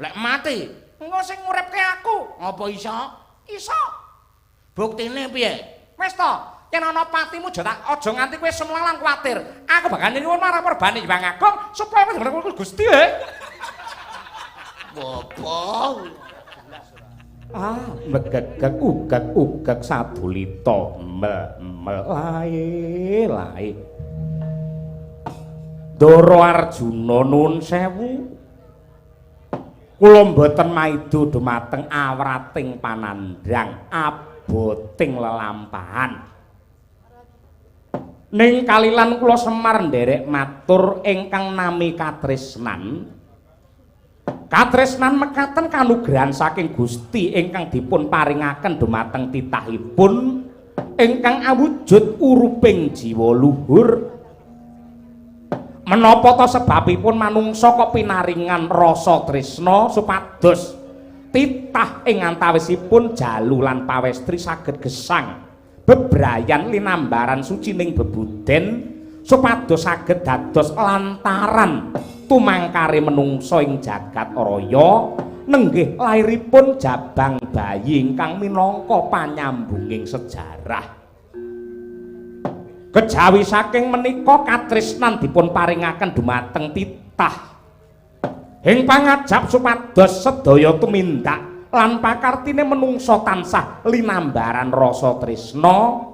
Lek mati, engko sing nguripke aku. Apa iso? Iso. Buktine piye? Wis to, yen ana patimu aja nganti kowe semlalang kuwatir. Aku bakal nyuwun marang Purbane Hyang Agung supaya kowe Gusti. Apa? Megegeg ugeg sadulita lae. Ndara Arjuna nuwun sewu. Kula mboten maido dumateng awrating panandhang aboting lelampahan. Ning kalilan kula Semar nderek matur ingkang nami katresnan. Katresnan mekaten kanugrahan saking Gusti ingkang dipun paringaken dumateng titahipun ingkang awujud uruping jiwa luhur. Menapa ta sebabipun manungsa kok pinaringan rasa tresna supados titah ing antawisipun jalu lan pawestri saged gesang bebrayan linambaran sucining bebuden supados saged dados lantaran tumangkare menungsa ing jagat raya nenggih lairipun jabang bayi ingkang minangka panyambunging sejarah. Kejawi saking menika katresnan dipun paringaken dumateng titah ing pangajab supados sedaya tumindak lan pakartine menungsa tansah linambaran rasa tresna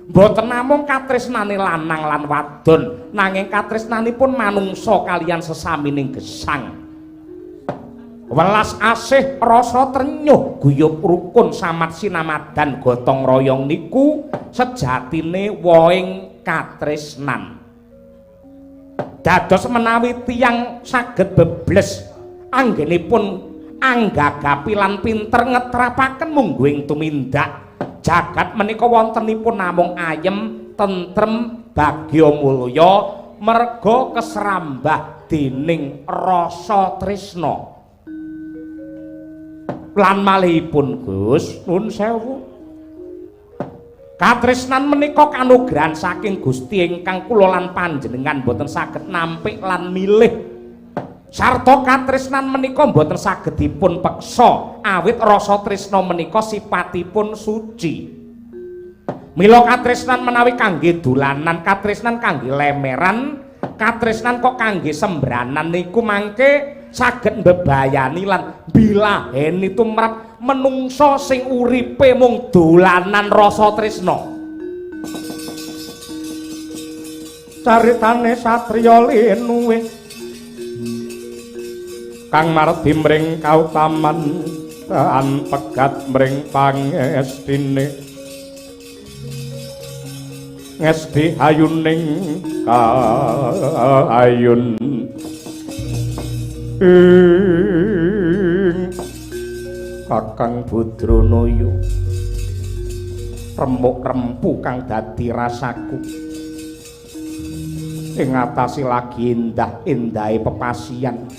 boten namung katresnane lanang lan wadon nanging katresnanipun manungsa kaliyan sesamining gesang welas asih rasa trenyuh guyub rukun samat sinamadan gotong royong niku sejatine woing katresnan dados menawi tiyang saged bebles anggenipun anggagapi lan pinter ngetrapaken mungguing tumindak jagat menika wontenipun namung ayem tentrem bagya mulya merga kesrambah dening rasa tresna lan malihipun Gus nuwun sewu katresnan menika kanugrahan saking Gusti ingkang kula lan panjenengan boten saged nampik lan milih sarta katresnan menika boten saged dipun peksa awit rasa tresna menika sipatipun suci mila katresnan menawi kangge dolanan katresnan kangge lemeran katresnan kok kangge sembranan niku mangke saged mbebayani lan bilaheni tumrap menungsa sing uripe mung dolanan rasa tresna. Caritane satriya linuwe kang mardi mring kautaman an pegat mring pangestine ngesti ayuning kaayun Kakang Badranaya remuk rempu kang dadi rasaku ing atase lagi endah-endahe pepasian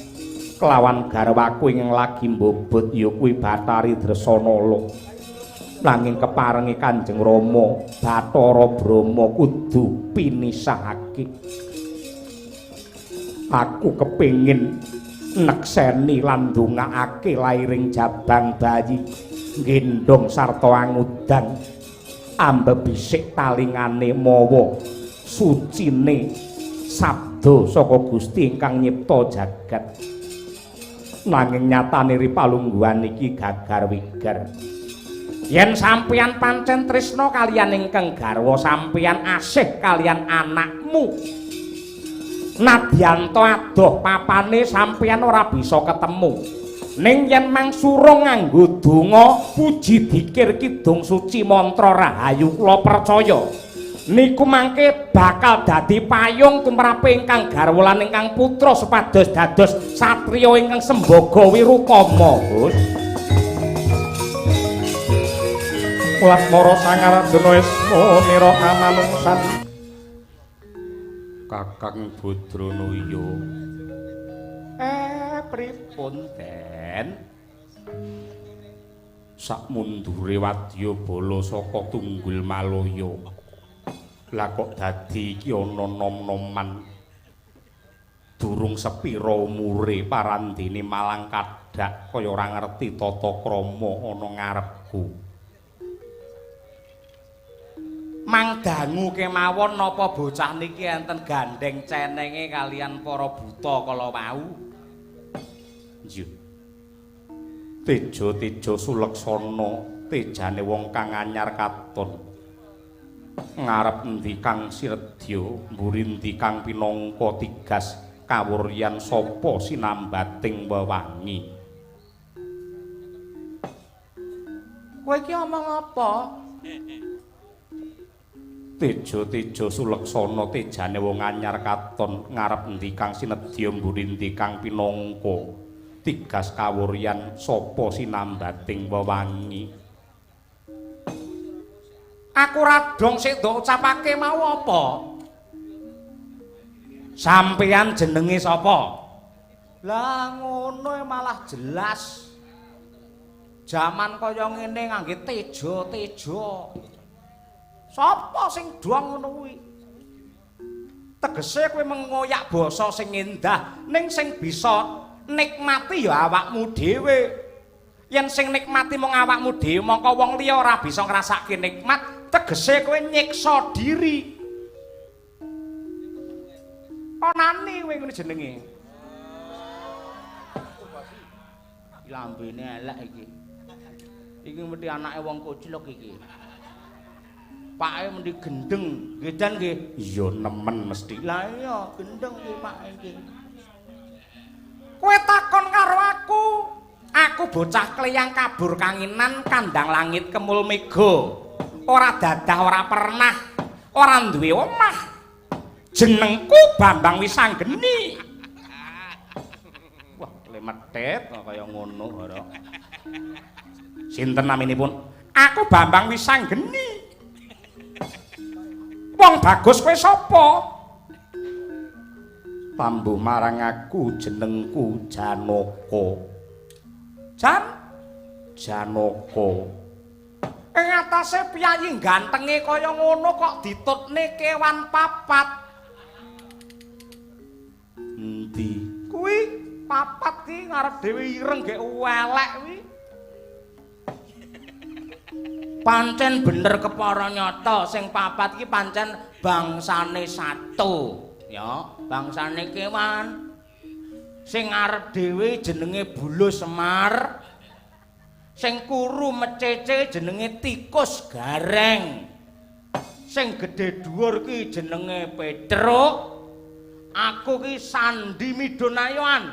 kelawan garwaku ing lagi mbobot ya kuwi Bathari Dresanala nanging keparengi Kanjeng Rama Bathara Brama kudu pinisahake aku kepingin nekseni lan ndongaake lairing jabang bayi gendong sarta angudang ambebisik talingane mawa sucine sabda saka Gusti ingkang nyipta jagat nanging nyatane ripalungguhan iki gagar wigar yen sampeyan pancen tresna kaliyan ingkang garwa sampeyan asih kaliyan anakmu nadyanto adoh papane sampeyan ora bisa ketemu ning yen mangsurung nganggo donga puji dikir kidung suci mantra rahayu kula percaya niku mangke bakal dadi payung tumrape ingkang garwa lan ingkang putra supados dados satriya ingkang sembaga wirukama Gus Lasmara Sangaradana Isma nira kamanungsan Kakang Badranaya pripun Den sak mundure wadyabala saka Tunggul Malaya lah kok dadi iki ana nom-noman durung sepira umure parandene malang kadhak kaya ora ngerti tata krama ana ngarepku. Mang dangu kemawon napa bocah niki enten gandeng cenenge kalian para buta kala wau. Nggih. Teja-teja Suleksana, tejane wong kang anyar katon. Ngarep endi kang siredya, mburi endi kang pinangka tigas kawuryan sapa sinambating wewangi. Kowe iki omong apa? Teja-teja Suleksana, tejane wong anyar katon, ngarep endi kang sinedya, mburi endi kang pinangka tigas kawuryan sapa sinambating wewangi. Aku radong sik ndok ucapake mau apa? Sampeyan jenenge sapa? Lah ngono malah jelas. Jaman kaya ngene ngangge teja-teja. Sapa sing doang ngono kuwi? Tegese kowe mengoyak basa sing endah ning sing bisa nikmati ya awakmu dhewe. Yen sing nikmati mung awakmu dhewe, mongko wong liya ora bisa ngrasake nikmat, tegese kowe nyiksa diri. Onane kowe ngene jenenge. Lambene elek iki. Iki mesti anake wong koclok iki. Pake mesti gendeng, nggih Dan nggih. Iya nemen mesti. Lah iya gendeng iki pake iki. Kowe takon karo aku bocah kleyang kabur kanginan kandang langit kemul mega. Ora dadah ora pernah, ora duwe omah. Jenengku Bambang Wisanggeni. Wah, lemetet kaya ngono ora. Sinten naminipun? Aku Bambang Wisanggeni. Wong bagus kowe sapa? Tambuh marang aku jenengku Janaka. Janaka. Ing atase piyayi gantenge kaya ngono kok ditutne kewan papat. Endi? Kuwi papat ki ngarep dhewe ireng gek elek kuwi. Pancen bener kepara nyata sing papat ki pancen bangsane satu. Ya, bangsane kewan. Sing ngarep dhewe jenenge Bulu Semar. Sing kuru mecece jenenge Tikus Gareng. Sing gedhe dhuwur ki jenenge Petruk. Aku ki Sandi Midonayoan.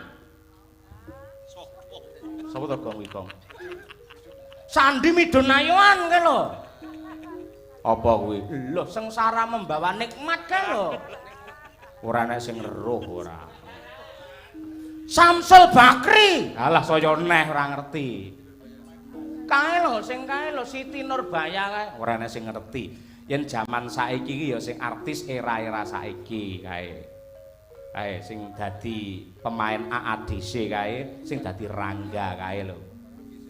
Sapa to Gong iki, Gong? Sandi Midonayoan ke lho. Apa kuwi? Lho sengsara membawa nikmat ke lho. Ora nek sing eruh ora. Samsul Bakri. Alah saya neh ora ngerti. Kae lho sing kae lho Siti Nurbaya kae. Ora nek sing ngerti. Yen jaman saiki iki ya sing artis era-era saiki kae. Kae sing dadi pemain AADC kae, sing dadi Rangga kae lho.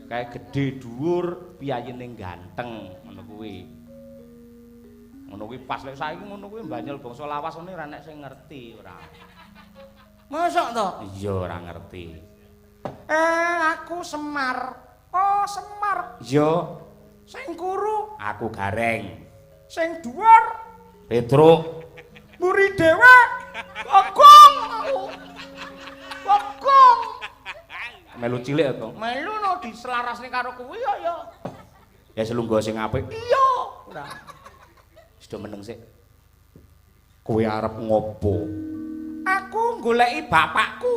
Kae gedhe dhuwur, piyayine ganteng ngono kuwi. Ngono kuwi pas lek saiki ngono kuwi mbanyel bangsa lawas ngene ora nek sing ngerti ora. Mosok to? Iya ora ngerti. Aku Semar. Oh, Semar. Iya, Sing kuru, aku Gareng. sing dhuwur, Petruk. mburi dhewe. Kokong. Kokong. Melu cilik to. Melu no diselarasne karo kuwi ya. Ya selungguh sing apik. Iya. Ora. Sudah meneng sik. Kowe arep ngopo? Aku goleki bapakku.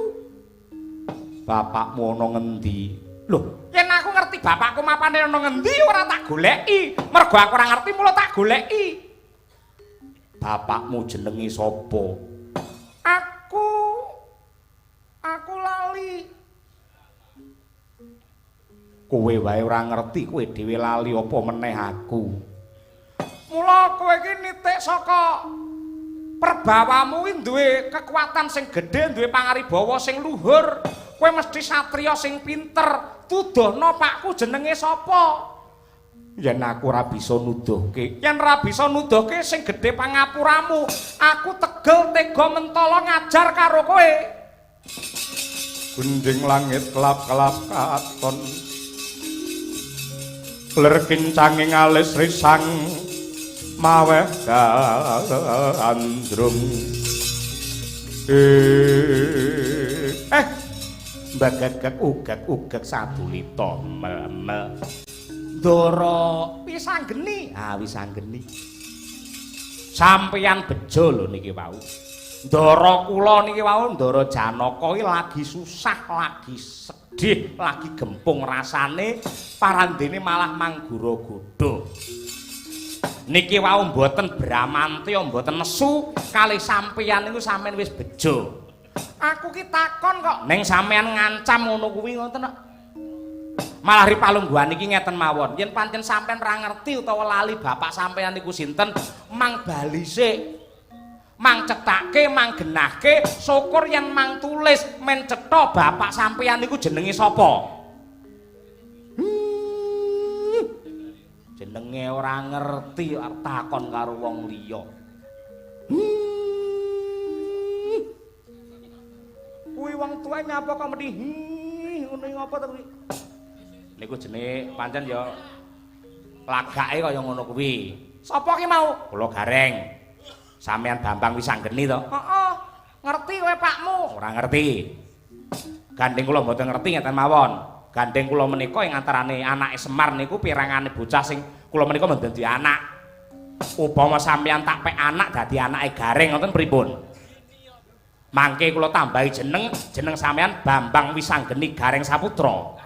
Bapakmu ana ngendi? Loh, Yen aku ngerti bapakku mapane ana ngendi ora tak goleki. Mergo aku ora ngerti mula tak goleki. bapakmu jenenge sapa? Aku lali. Kowe wae ora ngerti, kowe dhewe lali apa meneh aku. Mula kowe iki nitik saka perbawamu iki duwe kekuatan sing gedhe, duwe pangaribawa sing luhur. Kowe mesti satriya sing pinter. Tuduhna pakku jenenge sapa? Yen aku ora bisa nuduhke, yen ora bisa nuduhke sing gedhe pangapuramu, aku tegel tega mentala ngajar karo kowe. Gunjing langit kelap-kelap katon. Ler kincanging alis risang maweh gandrung. Mbagagak ugak sadulita mel. Ndara Wisanggeni. Wisanggeni. Sampeyan bejo lho niki wau. Ndara kula niki wau Ndara Janaka iki lagi susah, lagi sedih, lagi gempung rasane, parandene malah manggura-godha. Niki wau mboten bramantya, mboten nesu kalih sampeyan niku sampeyan wis bejo. Aku ki takon kok ning sampeyan ngancam ngono kuwi ngoten kok. Malah ripalungguhan iki ngeten mawon. Yen pancen sampeyan ra ngerti utawa lali bapak sampeyan niku sinten, mang bali sik. Mang cetake, mang genahke, syukur yen mang tulis men cetha bapak sampeyan niku jenenge sapa. Jenenge ora ngerti arep takon karo wong liya. Kuwi wong tuwa nyapa kok mesti ngono ngapa to kuwi? Niku jenenge pancen ya lagake kaya ngono kuwi. Sapa ki mau? Kula Gareng. Sampeyan Bambang Wisanggeni to? Heeh. Ngerti kowe Pakmu? Ora ngerti. Gandeng kula mboten ngerti ngeten mawon. Gandeng kula menika ing antarane anake Semar niku pirangane bocah sing kula menika mboten dadi anak. Upama sampeyan tak pek anak dadi anake Gareng ngoten pripun? Mangke kula tambahi jeneng sampeyan Bambang Wisanggeni Gareng Saputra.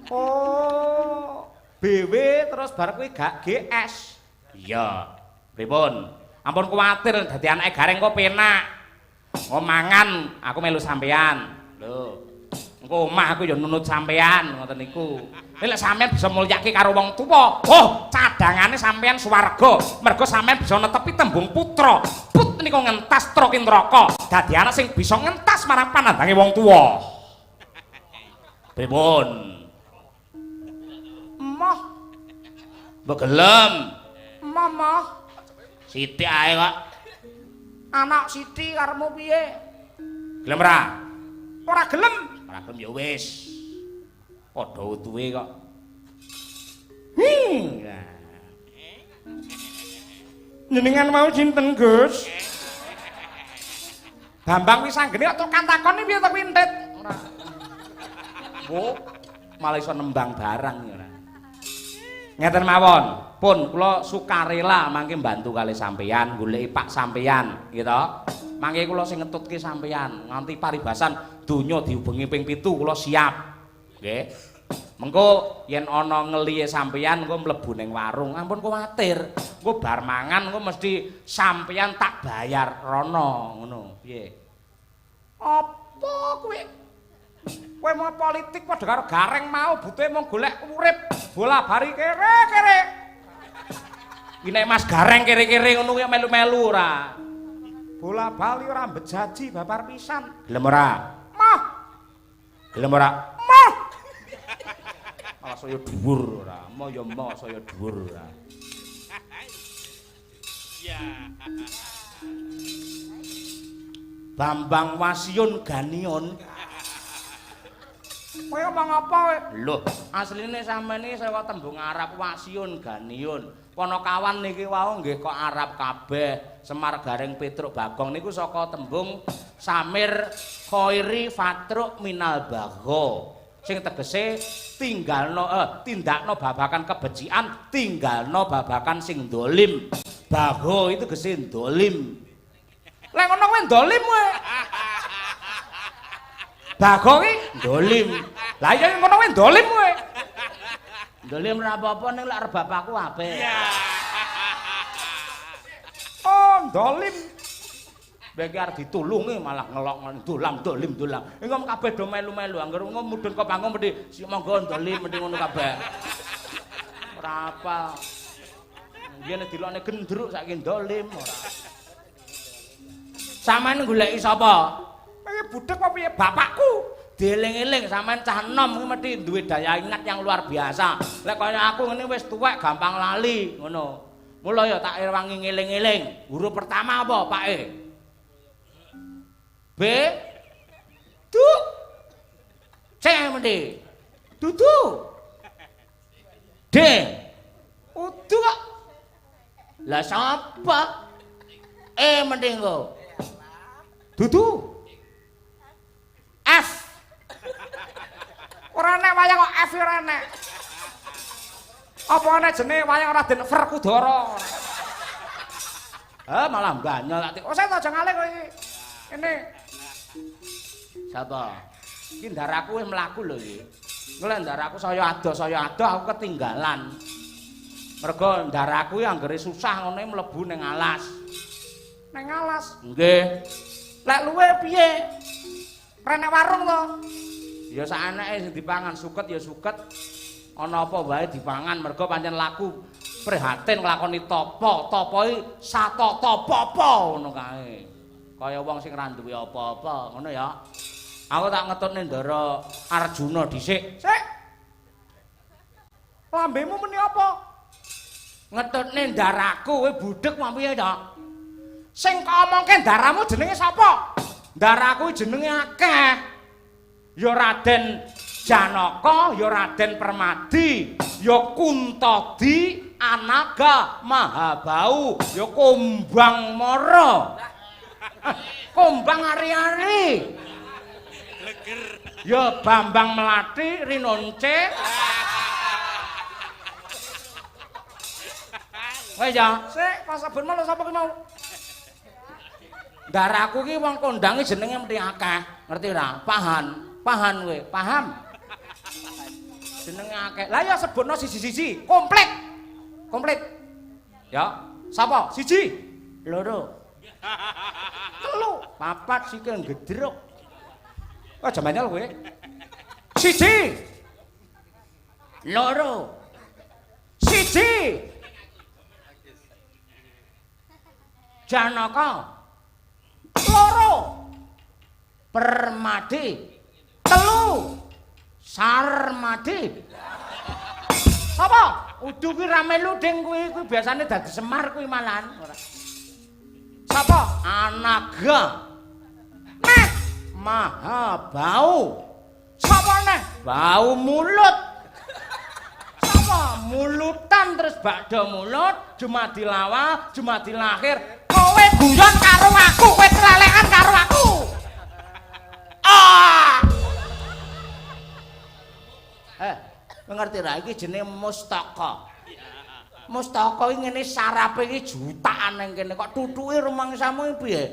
Oh, BW terus bar kuwi gak GS. Iya. Pripun? Ampun kuwatir dadi anake Gareng kok penak. Ngomangan aku melu sampean. Lho. Engko omah aku ya nunut sampean ngoten niku. Nek sampean bisa mulyake karo wong tuwa, oh, cadangane sampean swarga. Mergo sampean bisa netepi tembung putra. Put niku ngentas trokin neraka. Dadi anak sing bisa ngentas marang panandange wong tuwa. Pripun? Moh. Mbok gelem. Moh. Sithik ae kok. Anak Siti karemu piye? Gelem ora? Ora gelem. Ora gelem ya wis. Padha utuhe kok. Jenengan mau sinten, Gus? Bambang Wisanggeni kok tekan takone piye to pintet? Ora. Oh, malah iso nembang barang ya ora. Ngeten mawon, pun kula sukarela mangke mbantu kalih sampeyan goleki Pak sampeyan, gitu. Mangke kula sing ngetutke sampeyan nganti paribasan donya diubengi ping 7 kula siap. Nggih. Mengko yen ana ngeliye sampeyan engko mlebu ning warung, ampun kuwatir. Engko bar mangan engko mesti sampeyan tak bayar rono, ngono. Piye? Apa kuwi? Kowe mau politik padha karo Gareng mau butuhe mung golek urip bola-bali kere-kere. Iki nek Mas Gareng kere-kere ngono kuwi melu-melu ora. Bola-bali ora mbejaji babar pisan. Gelem ora? Mah. Gelem ora? Mah. Malah saya dhuwur ora. Mau ya mau saya dhuwur ora. Ya. Bambang Wasion Ganion. Kowe omong apa kowe? Lho, asline sampeyan iki sewa tembung Arab Wasion Ganion. Ponokawan niki wau nggih kok Arab kabeh. Semar Gareng Petruk Bagong niku saka tembung Samir Khairi Fatruk Minal Bagho. Sing tegese tindakno babakan kebecikan, tinggalno babakan sing dolim. Bagho itu tegese dolim. Lah ngono kowe dolim kowe. Bagho ki dolim. Lah iya ngono kowe dolim kowe. Dolim ora apa-apa ning lek arep bapakku apik. Oh, dolim. Bagi arep ditulungi malah ngelok dolim. Engko kabeh do melu-melu angger mudhun kok panggung mesti monggo dolim mesti ngono kabeh. Ora apa. Yen dilokne gendruk saiki dolim ora. Samane goleki sapa? Iki budhek apa piye bapakku? dieling-eling sampean cah enom kuwi mesti duwe daya ingat yang luar biasa. Lek kaya aku ngene wis tuwek gampang lali ngono. Mula ya tak ewangi ngeling-eling. Huruf pertama apa, Pak E? B. Du. C mesti. Dudu. D. Udu kok. Lah sapa? E mesti engko. Dudu. F. Ora nek wayang kok F ora nek. Apa ana jenenge wayang Raden Werkudara. Malah ganyol tak. Oh, saya aja ngalih kowe iki. Kene. Sapa? Iki ndaraku wis mlaku lho iki. Engko ndaraku saya ado aku ketinggalan. Mergo ndaraku iki anggere susah ngene mlebu ning alas. Ning alas. Nggih. Lek luwe piye? Renek warung to. Ya sakeneke sing dipangan suket ya suket. Ana apa wae dipangan mergo pancen laku prihatin nglakoni tapa. Tapai satata-papa ngono kae. Kaya wong sing ra duwe apa-apa, ngono ya. Aku tak ngetutne Ndara Arjuna dhisik. Sik. Lambemu meni apa? Ngetutne ndaraku kowe budhek piye ta? Sing ngomongke ndaramu jenenge sapa? Ndaraku jenenge akeh. Ya Raden Janaka, ya Raden Permadi, ya Kuntadi, Anaga Mahabau, ya Kumbang Mara. Kumbang Ari-ari. Ya Bambang Melati Rinonce. Wes ya, sik pas saben malah sapa ki mau? Ndaraku ki wong kondange jenenge mesti akeh, ngerti ora? Pahan kowe, paham? Jenenge akeh. Lah ya sebutno siji-siji, komplit. Komplit. Ya, sapa? Siji, loro. Telu, papat sikil gedruk. Kok jamane kowe? Siji. Loro. Siji. Janaka. Loro. Permadi. Telu. Sarmadi. Sapa? Udu kuwi ra melu ding kuwi biasane dadi Semar kuwi malahan ora. Sapa? Anaga. Neh Mahabau. Sapa neh? Bau mulut. Sapa? Mulutan terus bakda mulut, Jumadil awal, Jumadil akhir. Kowe guyon karo aku, kowe kelalekan karo aku. Ngerti ra iki jenenge mustaka. Mustaka iki ngene sarape iki jutaan ning kene kok tutuke rumangsamu iki piye?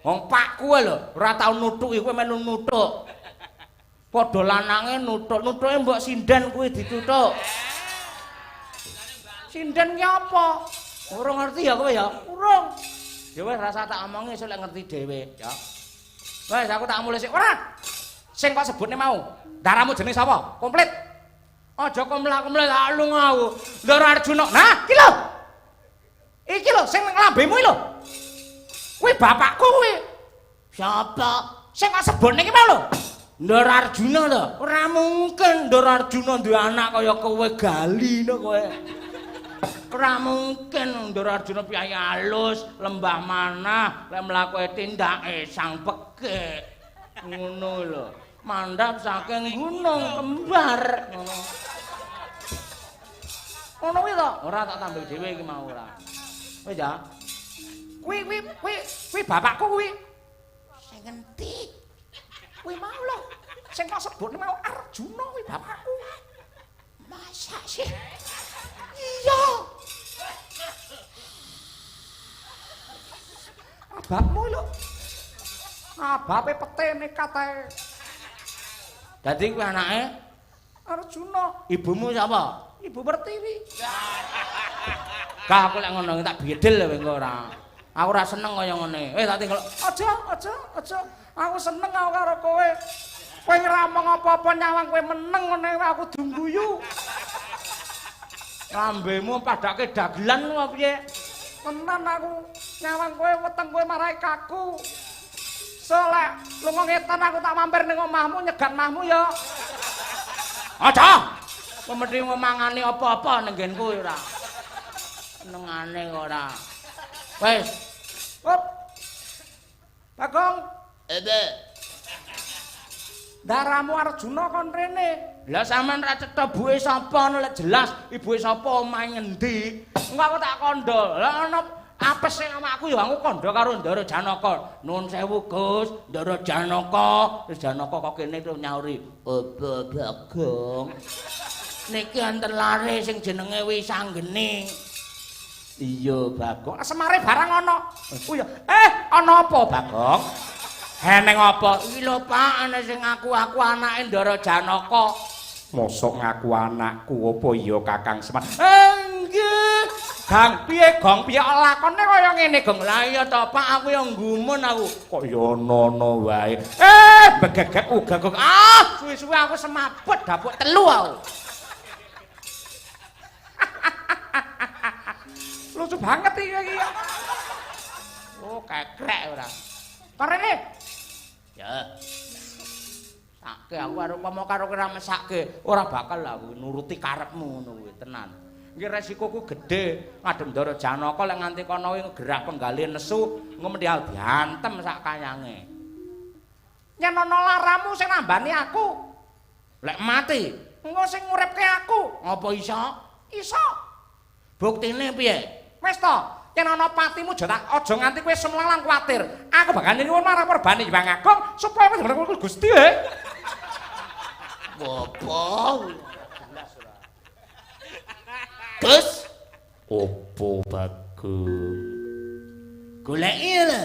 Wong pakku lho, ora tau nutuki kowe melu nutuk. Padha lanange nutuk, nutuke mbok sinden kuwi ditutuk. Sinden ki apa? Urung ngerti ya kowe ya? Urung. Ya wis rasa tak omongi esuk lek ngerti dhewe, ya. Wes aku tak mulih sik. Ora. Sing kok sebutne mau. Daramu jeneng sapa? Komplit. Aja komlak-komlak tak lunga aku. Ndara Arjuna. Nah, iki lho. Iki lho sing nang lambemu iki lho. Kuwi bapakku kuwi. Siapa? Sing kok sebutne iki mau lho. Ndara Arjuna lho. Ora mungkin Ndara Arjuna duwe anak kaya kowe gali no kowe. Ora mungkin Ndara Arjuna piye alus, lembah manah, lek mlakuke tindake sang pekik. Ngono lho. Mandhap saking gunung kembar ngono. Ngono kuwi to? Ora tak tambah dhewe iki mau ora. Wis ya. Kuwi bapakku kuwi. Sing ngendi? Kuwi mau lho. Sing kok sebutne mau Arjuna kuwi bapakku. Masa sih? Iya. Abahmu lho. Abahe pete nekat ae. Dadi kuwi anake Arjuna. Ibumu sapa? Ibu Pertiwi. Gak aku lek ngono tak bedel kowe engko ora. Aku ora seneng kaya ngene. Tak tinggal. Aja. Aku seneng karo kowe. Kowe ngramong apa-apa nyawang kowe meneng ngene aku dungguyu. Lambemu padake dagelan apa piye? Tenan aku nyawang kowe weteng kowe marai kaku. Selek lunga ngetan aku tak mampir ning omahmu nyegat mahmu ya. Aja. Pemedhi ngomangane apa-apa ning nggenku ora. Senengane kok ora. Wis. Hop. Bagong. Ede. Daramu Arjuna kon rene. Lah sampean ra cetha buwe sapa nek jelas ibuke sapa omahe ngendi. Engko aku tak kandha. Lah ana apes sing awakku ya aku kandha karo Ndara Janaka. Nuwun sewu Gus, Ndara Janaka. Terus Janaka kok kene terus nyauri, "Apa Bagong? Niki enten lare sing jenenge Wisanggeni." Iya Bagong. Semare barang ana. Oh ya. Ana apa Bagong? Heneng apa? Iki lho Pak, ana sing ngaku-aku anake Ndara Janaka. Mosok ngaku anakku apa iya Kakang Semar? Nggih. Gang piye lakone kaya ngene, Gong. Lah iya to Pak, aku ya nggumun aku. Kok ya ono-ono wae. Begegek uga Gong. Suwi-suwi aku semaput dapuk telu aku. Lucu banget iki ya. Oh, kekrek ora. Karene. Ya. Sake aku arep pomo karo kira mesake, ora bakal aku nuruti karepmu ngono kuwi tenan. Iki resikoku gedhe, ngadem Ndara Janaka lek nganti kono kuwi ngegerak penggali nesu, engko mesti diantem sak kayange. Yen ana laramu sing nambani aku, lek mati, engko sing nguripke aku, ngopo iso? Iso. Buktine piye? Wis to, yen ana patimu aja nganti kowe semlalang kuwatir. Aku bakal nyuwun marang Purbane Hyang Agung supaya bener-bener Gusti Apa? Gus, Opo Bagong? goleki lho.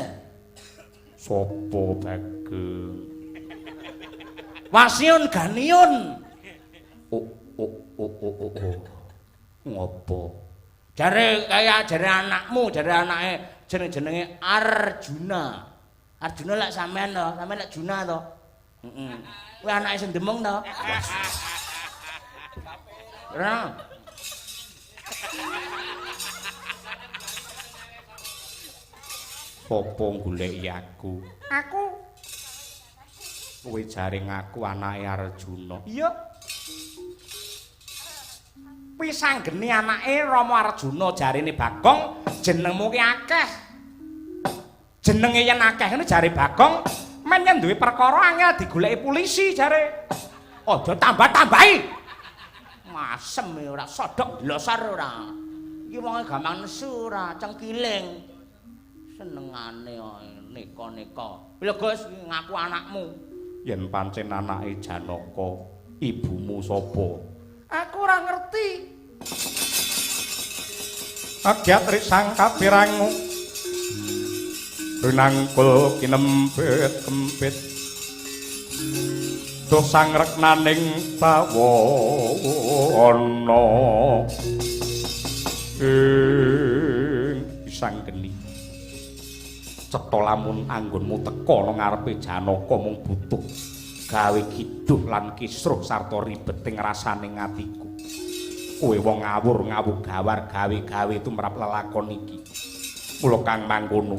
Sopo Bagong? Wasiun Ganiun. Oh. Ngopo? Jare anakmu, jare anake jenenge Arjuna. Arjuna lek sampean to, sampean lek Juna to. Heeh. Kuwi anake sing demeng to. Ora. Sopo goleki aku? Aku. Kowe jare ngaku anake Arjuna. Iya. Wisanggeni anake Rama Arjuna jarene Bagong, jenengmu ki akeh. Jenenge yen akeh ngene jare Bagong, men yen duwe perkara angel digoleki polisi jare. Aja tambah-tambahi. Masem ora sodok blosor ora. Iki wonge gampang nesu ora, cengkiling. Senengane neka-neka. Lho Gus, ngaku anakmu. Yen pancen anake Janaka, ibumu sapa? Aku ora ngerti. Agyat risang kapirangu rinangkul kinempit-kempit dosang reknaning bawana pisang geni cetha lamun anggonmu teka nang ngarepe Janaka mung butuh gawe giduh lan kisruh sarta ribeting rasaning atiku. Kowe wong ngawur ngawuh gawar gawe-gawe tumrap lelakon iki. Mula kang mangkono,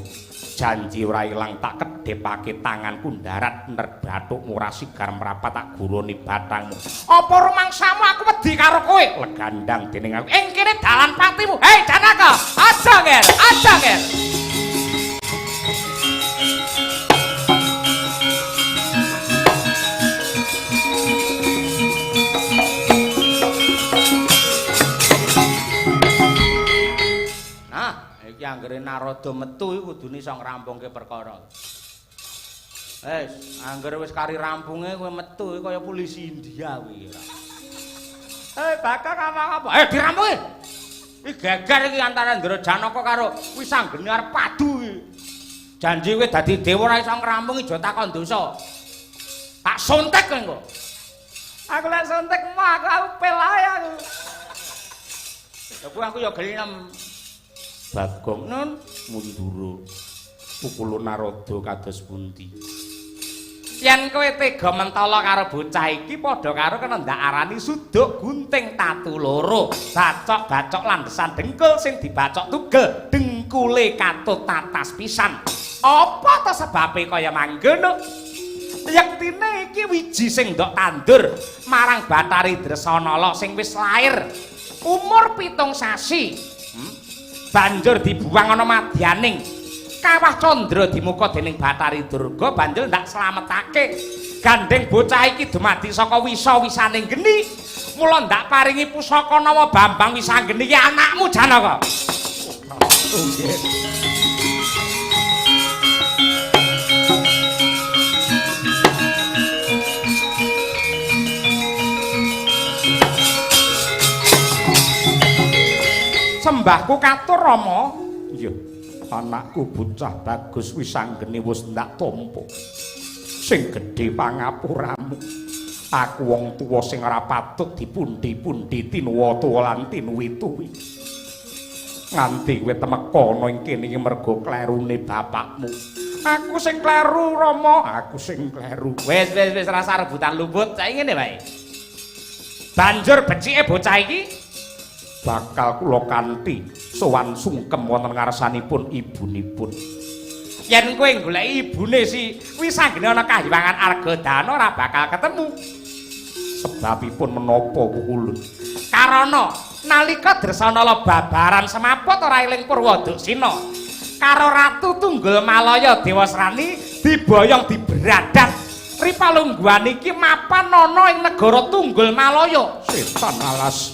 janji ora ilang tak kedhepake tanganku ndarat ner bathukmu ora sigar mrapat tak guroni bathangmu. Apa rumangsamu aku wedi karo kowe? Legandang dening aku. Ing kene dalan patimu. Hei Janaka, aja ngel, aja ngel. Anggere Narada metu iku kudune iso ngrampungke perkara. Anggere wis kari rampunge kowe metu kaya polisi India kuwi. Bakal apa? Dirampungi. Iki geger iki antara Ndara Janaka karo Wisanggeni arep padu iki. Janji kowe dadi dewa ora iso ngrampungi aja takon dosa. Tak suntik kowe engko. Aku lek suntik mah aku pelae aku. Aku ya gelem Bagong nun mundura pukul Narada kados pundi yen kowe tega mentala karo bocah iki padha karo kena ndak arani suduk gunting tatu loro bacok-bacok landesan dengkul sing dibacok tugel dengkule katut tatas pisan Apa to sebabe kaya mangkono? Yektine iki wiji sing ndok tandur marang Bathari Dresanala sing wis lair umur 7 sasi. Banjur dibuang ana madyaning Kawah Candra dimuka dening Bathari Durga banjur ndak slametake. Gandeng bocah iki dumadi saka wisa-wisaning geni. Mula ndak paringi pusaka nama Bambang Wisanggeni iki anakmu Janaka. Sembahku katur Rama. Iya, anakku bocah bagus Wisanggeni wis ndak tampa. Sing gedhe pangapuramu. Aku wong tuwa sing ora patut dipundi-pundi tinuwata lan tinuwi-tuwi. Nganti kowe temeka ana ing kene iki mergo klerune bapakmu. Aku sing kleru Rama, aku sing kleru. Wis rasa rebutan luput, saiki ngene wae. Banjur becike bocah iki bakal kula kanthi sowan sungkem wonten ngarsanipun ibunipun. Yen kowe goleki ibune si Wisanggeni ana Kahyangan Argadana ora bakal ketemu. Sebabipun menapa kukulun? Karana nalika Dresanala babaran semaput ora eling Purwadaksina karo Ratu Tunggul Malaya Dewasrani diboyong diberadat. Ripalungguhan iki mapan ana ing negara Tunggul Malaya. Setan alas.